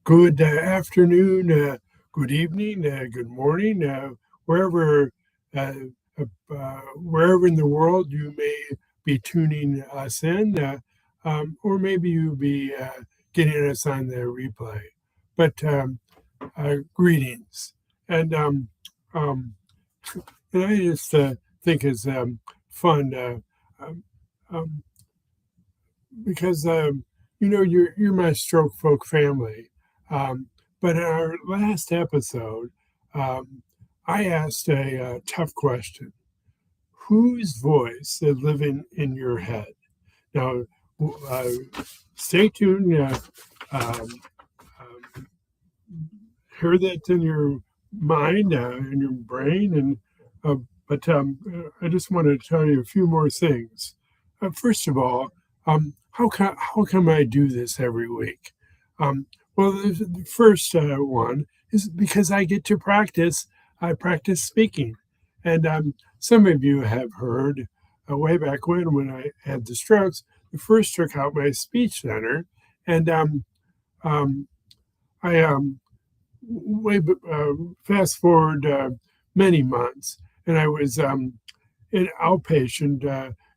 Good afternoon, good evening, good morning, uh, wherever in the world you may be tuning us in, or maybe you be getting us on the replay. But greetings, and um, and I just think it's fun um, um, because you're my stroke folk family. But in our last episode, um, I asked a tough question: whose voice is living in your head? Now, uh, stay tuned. Um, um, Hear that in your mind, in your brain, and but I just want to tell you a few more things. First of all, how come I do this every week? Um, well, the first one is because I get to practice. I practice speaking, and some of you have heard way back when I had the strokes. I first took out my speech center, and um, I way fast forward many months, and I was an outpatient,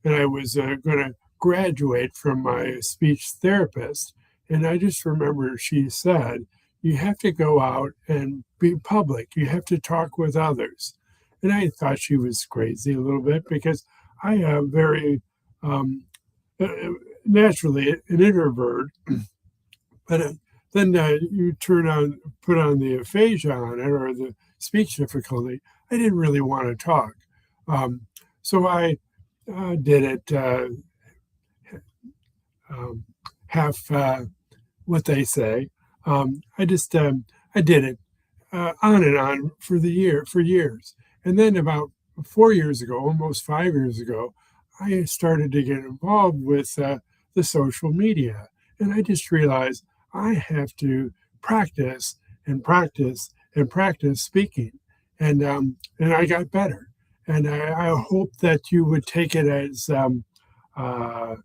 and I was going to graduate from my speech therapist. And I just remember she said, "You have to go out and be public. You have to talk with others." And I thought she was crazy a little bit because I am very um, uh, naturally an introvert, but then you put on the aphasia on it or the speech difficulty. I didn't really want to talk, um, so I did it um, half what they say. I did it on and on for years, and then about 4 years ago, almost 5 years ago, I started to get involved with the social media, and I just realized I have to practice and practice and practice speaking, and I got better. And I hope that you would take it uh,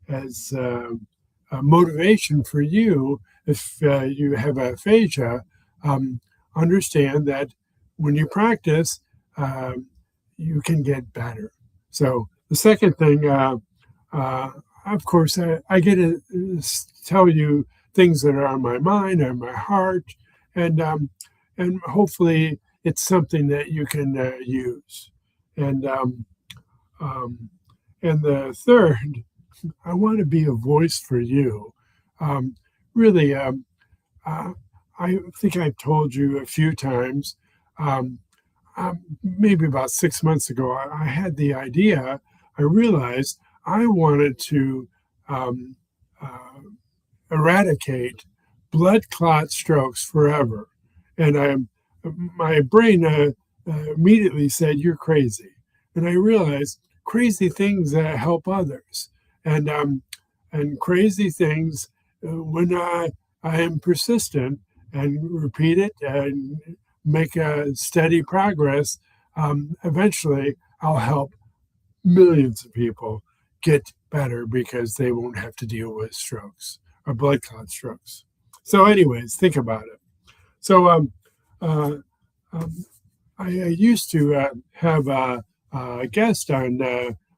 as a motivation for you if you have aphasia. Um, Understand that when you practice, um, you can get better. So the second thing, of course, I get to tell you things that are on my mind, on my heart, and and hopefully it's something that you can use. And um, and the third, I want to be a voice for you. Um, really, uh, I think I've told you a few times. Um, Maybe about 6 months ago, I had the idea. I realized I wanted to um, uh, eradicate blood clot strokes forever, and my brain immediately said, "You're crazy," and I realized crazy things help others, and crazy things when I am persistent and repeat it and make a steady progress, eventually I'll help millions of people get better because they won't have to deal with strokes or blood clot strokes. So, anyways, think about it. So, uh, um, I used to have a guest on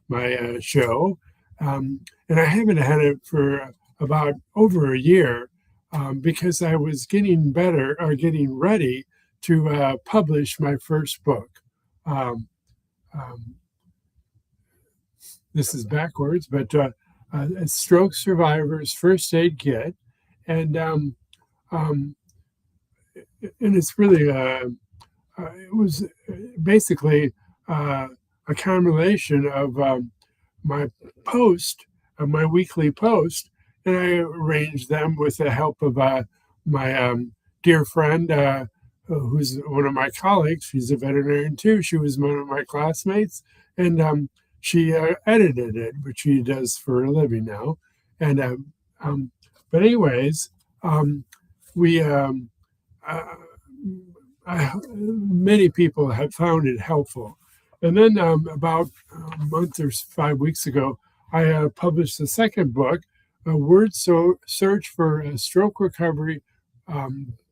my show, and I haven't had it for about over a year because I was getting better or getting ready to publish my first book. Um, um, this is backwards, but a stroke survivor's first aid kit, and um, and it's really it was basically a combination of my post, my weekly post, and I arranged them with the help of my dear friend, who's one of my colleagues. She's a veterinarian too. She was one of my classmates, and she edited it, which she does for a living now. And um, but anyways, we uh, many people have found it helpful. And then about a month or 5 weeks ago, I published the second book, a word search for a stroke recovery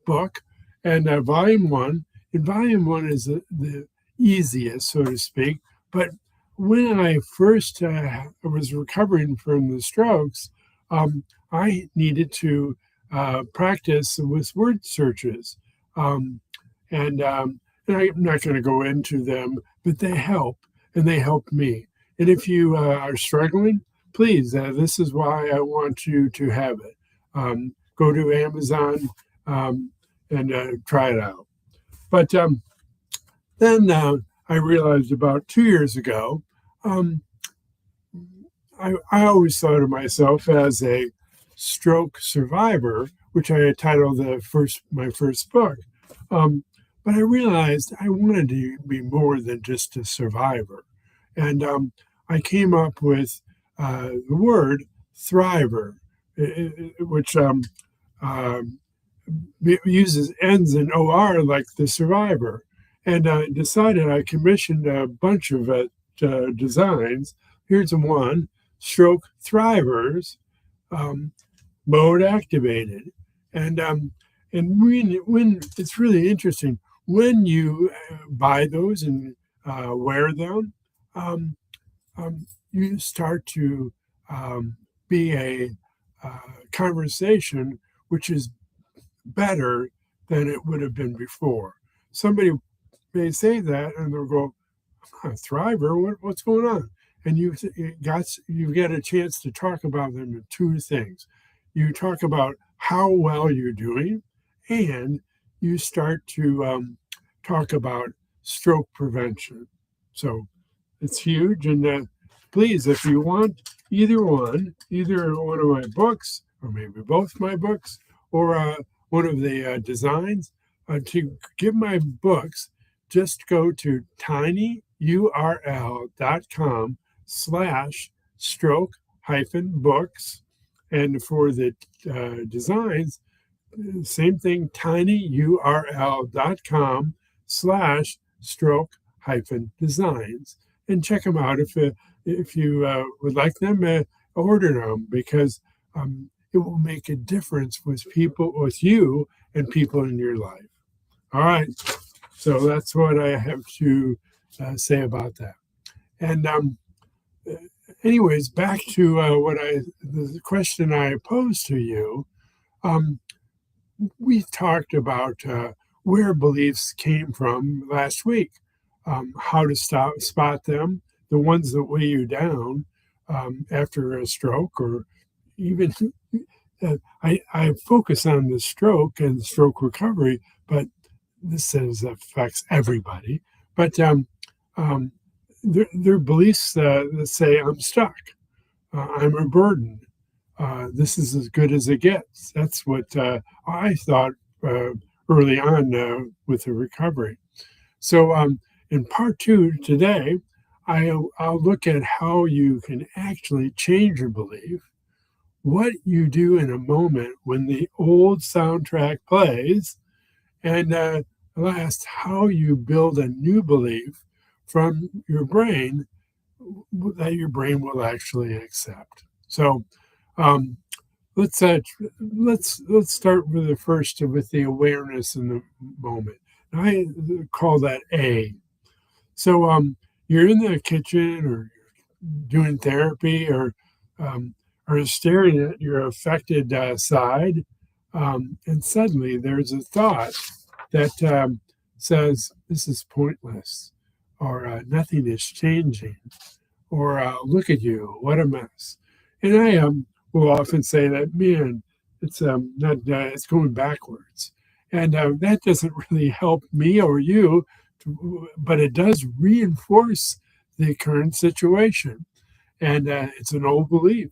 book, and volume one. And volume one is the easiest, so to speak. But when I first was recovering from the strokes, I needed to practice with word searches. Um, and I'm not going to go into them, but they help, and they help me. And if you are struggling, please, this is why I want you to have it. Go to Amazon and try it out. But then I realized about 2 years ago, um, I always thought of myself as a stroke survivor, which I had titled my first book. Um, but I realized I wanted to be more than just a survivor, and I came up with the word thriver, which um, uses ends in or like the survivor, and decided I commissioned a bunch of designs. Here's one: stroke thrivers, um, mode activated, and when it's really interesting when you buy those and wear them, um, you start to be a conversation which is better than it would have been before. Somebody may say that, and they'll go, "Thriver, what's going on?" And you get a chance to talk about them in two things. You talk about how well you're doing, and you start to talk about stroke prevention. So it's huge. And please, if you want either one of my books, or maybe both my books, or one of the designs, to get my books, just go to tinyurl.com/stroke-books. And for the designs, same thing, tinyurl.com/stroke-designs. And check them out if you would like them, order them, because it will make a difference with you and people in your life. All right. So that's what I have to say about that. And anyways, back to the question I posed to you. We talked about where beliefs came from last week, how to spot them, the ones that weigh you down after a stroke, or even I focus on the stroke and stroke recovery, but this says affects everybody. But they're beliefs that say I'm stuck, I'm a burden, this is as good as it gets. That's what I thought early on with the recovery. So in part two today, I'll look at how you can actually change your belief, what you do in a moment when the old soundtrack plays, and last, how you build a new belief from your brain that your brain will actually accept. So let's start with the first, with the awareness in the moment. I call that A. So you're in the kitchen or doing therapy, or staring at your affected side, and suddenly there's a thought that says, "This is pointless," or "Nothing is changing," or "Look at you, what a mess." And I will often say that, man, it's not it's going backwards, and that doesn't really help me or you, but it does reinforce the current situation, and it's an old belief.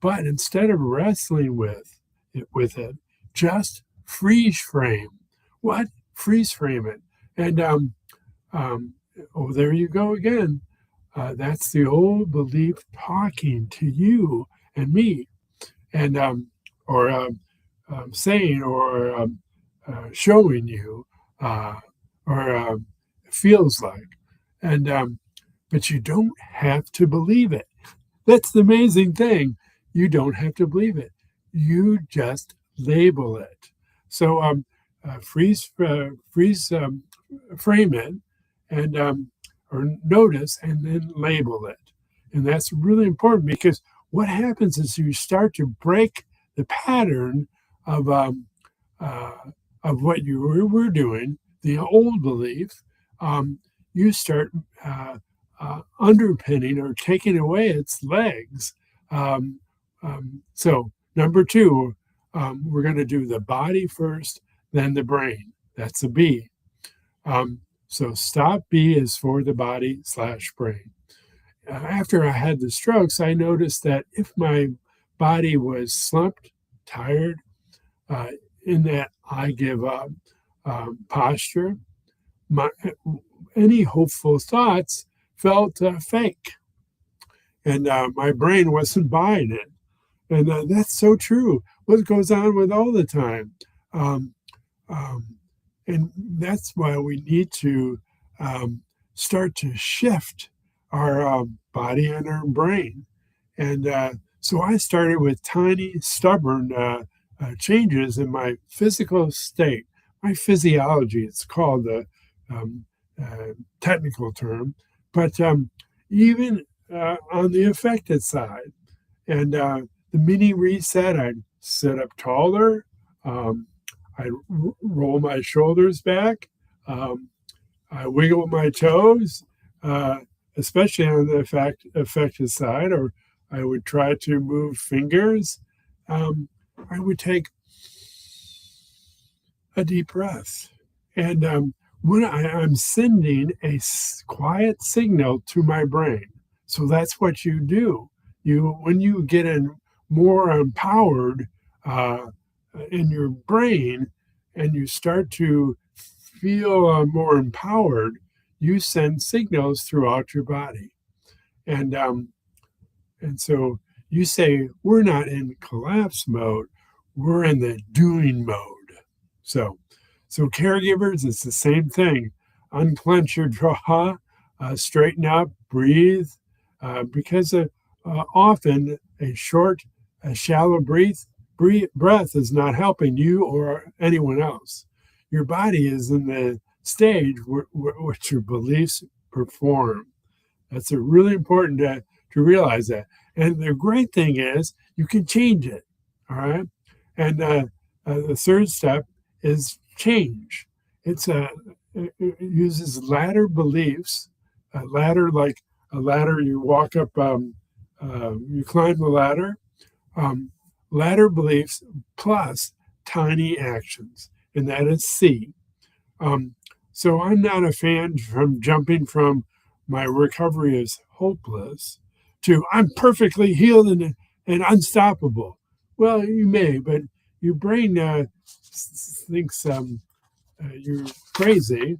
But instead of wrestling with it, just freeze frame. What? Freeze frame it. And oh, there you go again. That's the old belief talking to you and me, and or saying, or showing you, or feels like, and but you don't have to believe it. That's the amazing thing. you don't have to believe it. You just label it. So freeze, frame it, and or notice, and then label it. And that's really important because what happens is you start to break the pattern of uh, what you were doing, the old belief. You start underpinning or taking away its legs. So number two, we're going to do the body first, then the brain. That's a B. So stop B is for the body / brain. After I had the strokes, I noticed that if my body was slumped, tired, uh, in that I give up posture, my any hopeful thoughts felt fake, and my brain wasn't buying it. And that's so true. What goes on with all the time. Um, um, and that's why we need to start to shift our body and our brain. And so I started with tiny, stubborn changes in my physical state, my physiology, it's called the um, technical term, but even on the affected side. And the mini reset, I'd sit up taller, um, I'd roll my shoulders back, um, I wiggle my toes, uh, especially on the affected side, or I would try to move fingers. Um, I would take a deep breath. And when I'm sending a quiet signal to my brain. So that's what you do. When you get in more empowered in your brain and you start to feel more empowered, you send signals throughout your body. And so you say, we're not in collapse mode, we're in the doing mode. So, so caregivers, it's the same thing. Unclench your jaw, straighten up, breathe, because often a shallow breath is not helping you or anyone else. Your body is in the stage which your beliefs perform. That's a really important to realize that. And the great thing is you can change it. All right. And the third step is change. It uses ladder beliefs, a ladder like a ladder you walk up, you climb the ladder, ladder beliefs plus tiny actions, and that is C. So I'm not a fan from jumping from my recovery is hopeless to I'm perfectly healed and unstoppable. Well, you may, but your brain thinks you're crazy,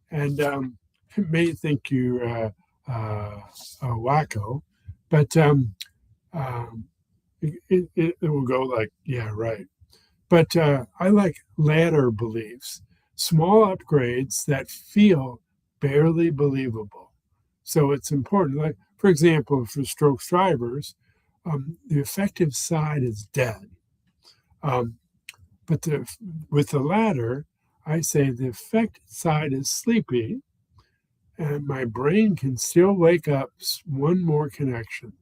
and it may think you're a wacko, but it will go like, yeah, right. But I like ladder beliefs, small upgrades that feel barely believable. So it's important. Like, for example, for stroke drivers, the effective side is dead. Um, but with the ladder, I say the affected side is sleepy, and my brain can still wake up one more connection.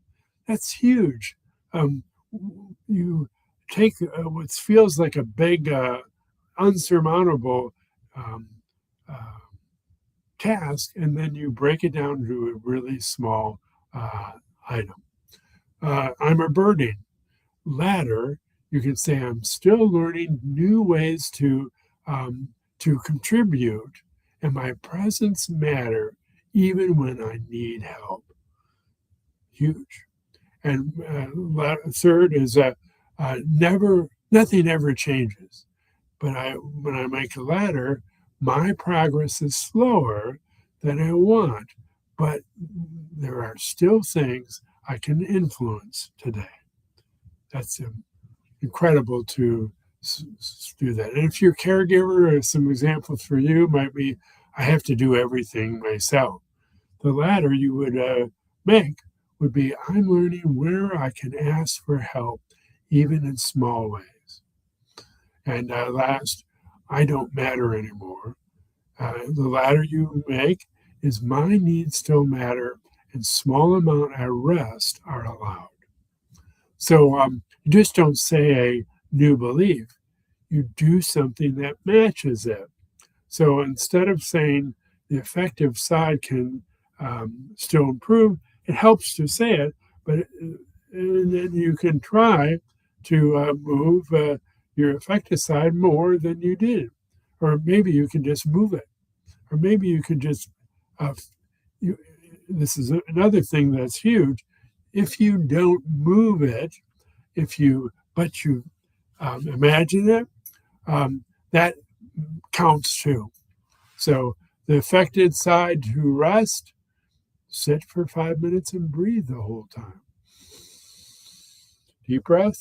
That's huge. Um, you take what feels like a big, unsurmountable um, uh, task, and then you break it down to a really small item. I'm a birding ladder. You can say I'm still learning new ways to contribute, and my presence matter even when I need help. Huge. And third is nothing ever changes. But when I make a ladder, my progress is slower than I want. But there are still things I can influence today. That's incredible to do that. And if you're a caregiver, some examples for you might be I have to do everything myself. The ladder you would make would be I'm learning where I can ask for help, even in small ways. And last, I don't matter anymore. The latter you make is my needs still matter, and small amount at rest are allowed. So you just don't say a new belief, you do something that matches it. So instead of saying the effective side can still improve, it helps to say it, but and then you can try to move your effective side more than you did. Or maybe you can just move it. Or maybe you could just, uh, you, this is another thing that's huge. If you don't move it, but you imagine it, that counts too. So the affected side to rest, sit for 5 minutes and breathe the whole time. Deep breath,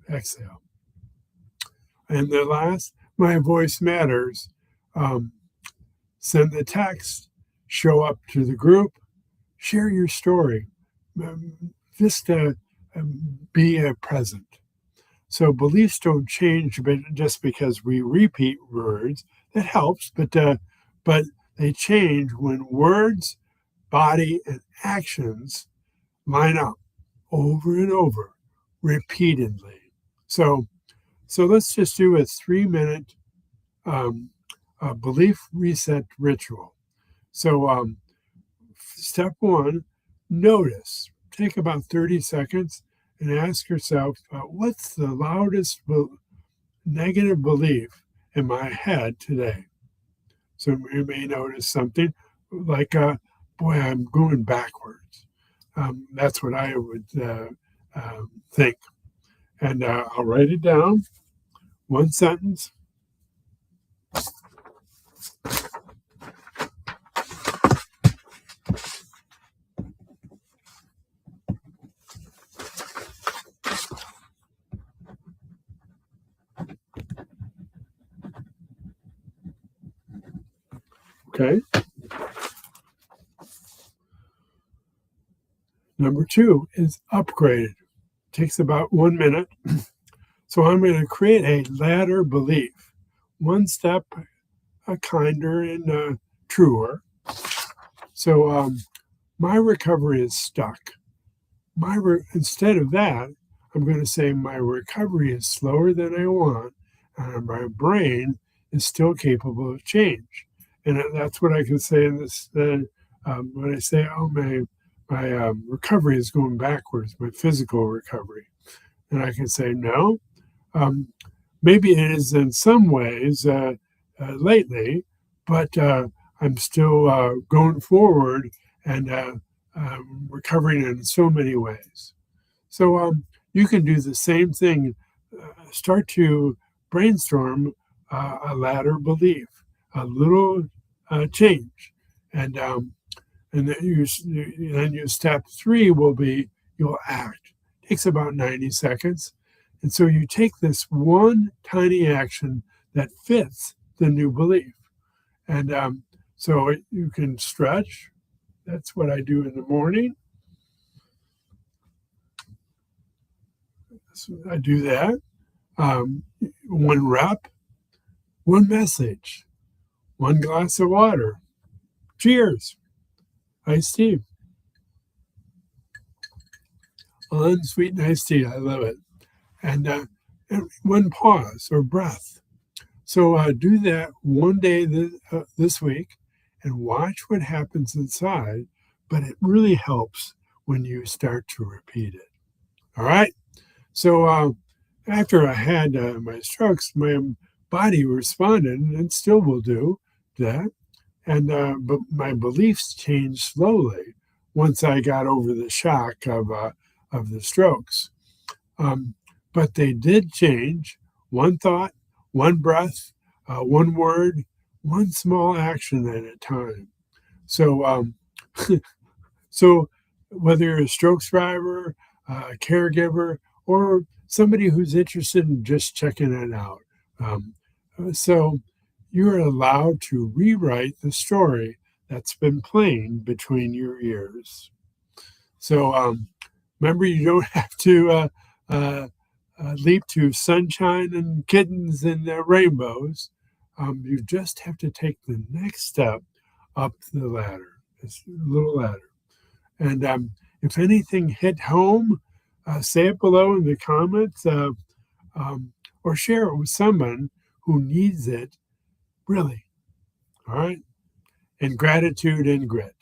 exhale. And the last, my voice matters. Send the text, show up to the group, share your story. Just be present. So beliefs don't change just because we repeat words. That helps, but they change when words, body, and actions line up over and over repeatedly. So let's just do a 3-minute belief reset ritual. So step one, notice. Take about 30 seconds and ask yourself, what's the loudest negative belief in my head today? So you may notice something like, boy, I'm going backwards. That's what I would think. And I'll write it down, one sentence. Okay. Number two is upgraded. Takes about 1 minute. So I'm going to create a ladder belief, one step kinder and truer. So my recovery is stuck. Instead of that, I'm going to say my recovery is slower than I want, and my brain is still capable of change. And that's what I can say in this. When I say, "Oh, my recovery is going backwards," my physical recovery, and I can say, "No, maybe it is in some ways lately, but I'm still going forward and recovering in so many ways." So you can do the same thing. Start to brainstorm a ladder belief, a little change, and then you step three will be you'll act. It takes about 90 seconds, and so you take this one tiny action that fits the new belief, and so you can stretch. That's what I do in the morning. So I do that. One rep, one message, one glass of water. Cheers. Iced tea. Unsweetened iced tea. I love it. And one pause or breath. So do that one day this week and watch what happens inside. But it really helps when you start to repeat it. All right. So after I had my strokes, my body responded and still will do that. And but my beliefs changed slowly once I got over the shock of the strokes. But they did change. One thought, one breath, one word, one small action at a time. So so whether you're a stroke survivor, a caregiver, or somebody who's interested in just checking it out. So you're allowed to rewrite the story that's been playing between your ears. So remember, you don't have to leap to sunshine and kittens and rainbows. You just have to take the next step up the ladder, this little ladder. And if anything hit home, say it below in the comments, or share it with someone who needs it really. All right. And gratitude and grit.